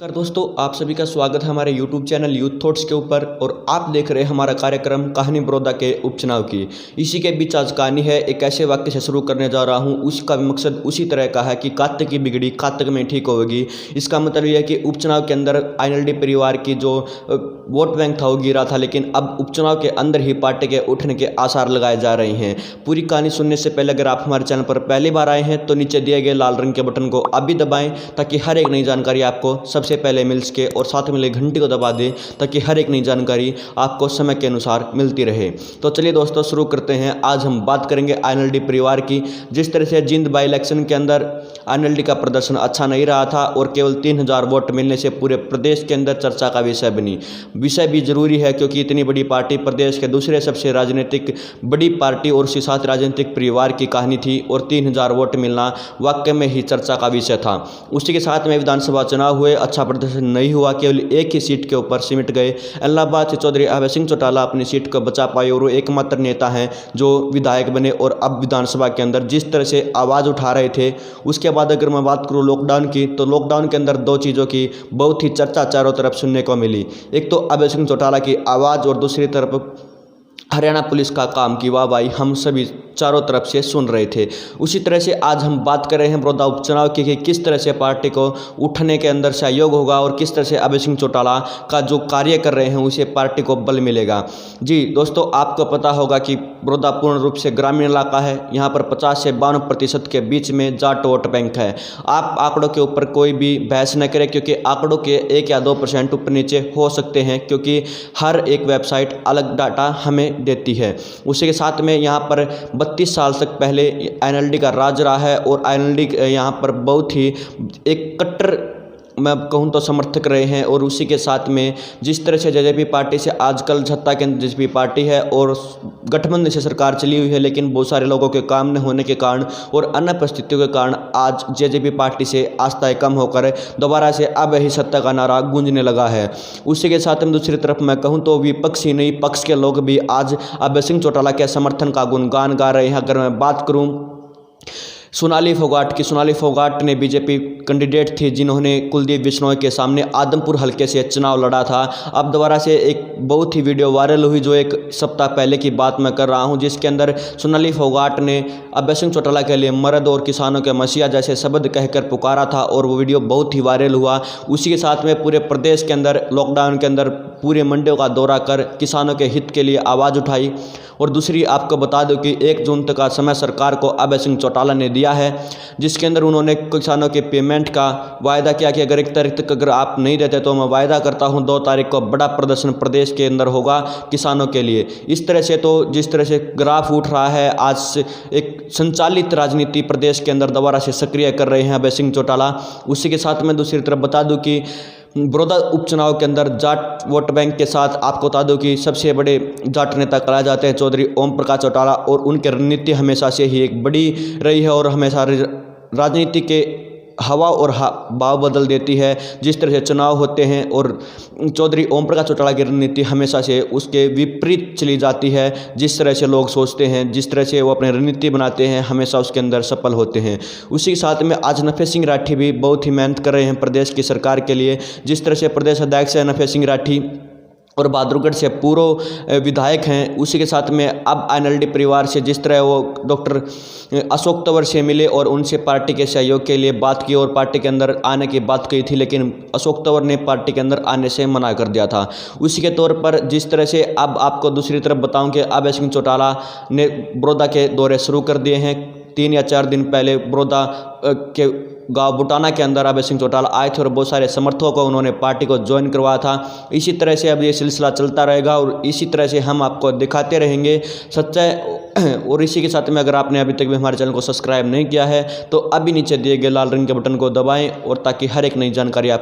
कर दोस्तों, आप सभी का स्वागत है हमारे YouTube चैनल यूथ थॉट्स के ऊपर। और आप देख रहे हैं हमारा कार्यक्रम कहानी बड़ौदा के उपचुनाव की। इसी के बीच आज कहानी है, एक ऐसे वाक्य से शुरू करने जा रहा हूं, उसका मकसद उसी तरह का है कि कातक की बिगड़ी कातक में ठीक होगी। इसका मतलब यह है कि उपचुनाव के अंदर INLD परिवार की जो वोट बैंक था वो गिरा था, लेकिन अब उपचुनाव के अंदर ही पार्टी के उठने के आसार लगाए जा रहे हैं। पूरी कहानी सुनने से पहले अगर आप हमारे चैनल पर पहली बार आए हैं तो नीचे दिए गए लाल रंग के बटन को अभी दबाएं, ताकि हर एक नई जानकारी आपको सबसे पहले मिल सके, और साथ में लगे घंटी को दबा दें ताकि हर एक नई जानकारी आपको समय के अनुसार मिलती रहे। तो चलिए दोस्तों शुरू करते हैं। आज हम बात करेंगे INLD परिवार की। जिस तरह से जिंद बाई इलेक्शन के अंदर INLD का प्रदर्शन अच्छा नहीं रहा था और केवल 3000 वोट मिलने से पूरे प्रदेश के अंदर चर्चा का विषय बनी। विषय भी जरूरी है क्योंकि इतनी बड़ी पार्टी, प्रदेश के दूसरे सबसे राजनीतिक बड़ी पार्टी और उसके साथ राजनीतिक परिवार की कहानी थी, और 3000 वोट मिलना वाकई में ही चर्चा का विषय था। उसी के साथ में विधानसभा चुनाव हुए, अच्छा प्रदर्शन नहीं हुआ, केवल एक ही सीट के ऊपर सिमट गए। इलाहाबाद से चौधरी अभय सिंह चौटाला अपनी सीट को बचा पाए और वो एकमात्र नेता हैं जो विधायक बने और अब विधानसभा के अंदर जिस तरह से आवाज़ उठा रहे थे। उसके बाद अगर मैं बात करूँ लॉकडाउन की, तो लॉकडाउन के अंदर दो चीज़ों की बहुत ही चर्चा चारों तरफ सुनने को मिली। एक तो अभय सिंह चौटाला की आवाज़ और दूसरी तरफ हरियाणा पुलिस का काम की वाहवाही हम सभी चारों तरफ से सुन रहे थे। उसी तरह से आज हम बात कर रहे हैं बड़ौदा उपचुनाव की कि किस तरह से पार्टी को उठने के अंदर सहयोग होगा और किस तरह से अभय सिंह चौटाला का जो कार्य कर रहे हैं उसे पार्टी को बल मिलेगा। जी दोस्तों, आपको पता होगा कि बड़ौदा पूर्ण रूप से ग्रामीण इलाका है। यहाँ पर 50 से 52% के बीच में जाट वोट बैंक है। आप आंकड़ों के ऊपर कोई भी बहस न करें, क्योंकि आंकड़ों के 1 या 2% ऊपर नीचे हो सकते हैं, क्योंकि हर एक वेबसाइट अलग डाटा हमें देती है। उसी के साथ में यहाँ पर 32 साल तक पहले INLD का राज रहा है और INLD यहाँ पर बहुत ही एक कट्टर, मैं कहूँ तो समर्थक रहे हैं। और उसी के साथ में जिस तरह से JJP पार्टी से आजकल सत्ता के अंदर JJP पार्टी है और गठबंधन से सरकार चली हुई है, लेकिन बहुत सारे लोगों के काम न होने के कारण और अन्य परिस्थितियों के कारण आज JJP पार्टी से आस्था कम होकर दोबारा से अब यही सत्ता का नारा गूंजने लगा है। उसी के साथ में दूसरी तरफ मैं कहूँ तो विपक्ष ही नहीं, पक्ष के लोग भी आज अभय सिंह चौटाला के समर्थन का गुणगान गा रहे हैं। अगर मैं बात करूँ सोनाली फोगाट की, सोनाली फोगाट ने BJP कैंडिडेट थी जिन्होंने कुलदीप बिश्नोई के सामने आदमपुर हलके से चुनाव लड़ा था। अब दोबारा से एक बहुत ही वीडियो वायरल हुई, जो एक सप्ताह पहले की बात मैं कर रहा हूं, जिसके अंदर सोनाली फोगाट ने अभय सिंह चौटाला के लिए मर्द और किसानों के मसीहा जैसे शब्द कहकर पुकारा था और वो वीडियो बहुत ही वायरल हुआ। उसी के साथ में पूरे प्रदेश के अंदर लॉकडाउन के अंदर पूरे मंडियों का दौरा कर किसानों के हित के लिए आवाज़ उठाई। और दूसरी आपको बता दूं कि 1 जून तक का समय सरकार को अभय सिंह चौटाला ने दिया है, जिसके अंदर उन्होंने किसानों के पेमेंट का वायदा किया कि अगर 1 तारीख तक अगर आप नहीं देते तो मैं वायदा करता हूं 2 तारीख को बड़ा प्रदर्शन प्रदेश के अंदर होगा किसानों के लिए। इस तरह से तो जिस तरह से ग्राफ उठ रहा है, आज से एक संचालित राजनीति प्रदेश के अंदर दोबारा से सक्रिय कर रहे हैं अभय सिंह चौटाला। उसी के साथ में दूसरी तरफ बता दूं कि बड़ौदा उपचुनाव के अंदर जाट वोट बैंक के साथ आपको बता दूं कि सबसे बड़े जाट नेता कहा जाते हैं चौधरी ओम प्रकाश चौटाला, और उनकी रणनीति हमेशा से ही एक बड़ी रही है और हमेशा राजनीति के हवा और भाव बदल देती है। जिस तरह से चुनाव होते हैं और चौधरी ओम प्रकाश चौटाला की रणनीति हमेशा से उसके विपरीत चली जाती है। जिस तरह से लोग सोचते हैं, जिस तरह से वो अपनी रणनीति बनाते हैं, हमेशा उसके अंदर सफल होते हैं। उसी के साथ में आज नफे सिंह राठी भी बहुत ही मेहनत कर रहे हैं प्रदेश की सरकार के लिए। जिस तरह से प्रदेश अध्यक्ष है नफे सिंह राठी और बहादुरगढ़ से पूर्व विधायक हैं। उसी के साथ में अब INLD परिवार से जिस तरह वो डॉक्टर अशोक तंवर से मिले और उनसे पार्टी के सहयोग के लिए बात की और पार्टी के अंदर आने की बात कही थी, लेकिन अशोक तंवर ने पार्टी के अंदर आने से मना कर दिया था। उसी के तौर पर जिस तरह से अब आपको दूसरी तरफ बताऊं कि अभय सिंह चौटाला ने बड़ौदा के दौरे शुरू कर दिए हैं। 3 या 4 दिन पहले बड़ौदा के गांव बुटाना के अंदर अभय सिंह चौटाला आए थे और बहुत सारे समर्थकों को उन्होंने पार्टी को ज्वाइन करवाया था। इसी तरह से अब ये सिलसिला चलता रहेगा और इसी तरह से हम आपको दिखाते रहेंगे सच्चाई। और इसी के साथ में अगर आपने अभी तक भी हमारे चैनल को सब्सक्राइब नहीं किया है तो अभी नीचे दिए गए लाल रंग के बटन को दबाएं, और ताकि हर एक नई जानकारी आप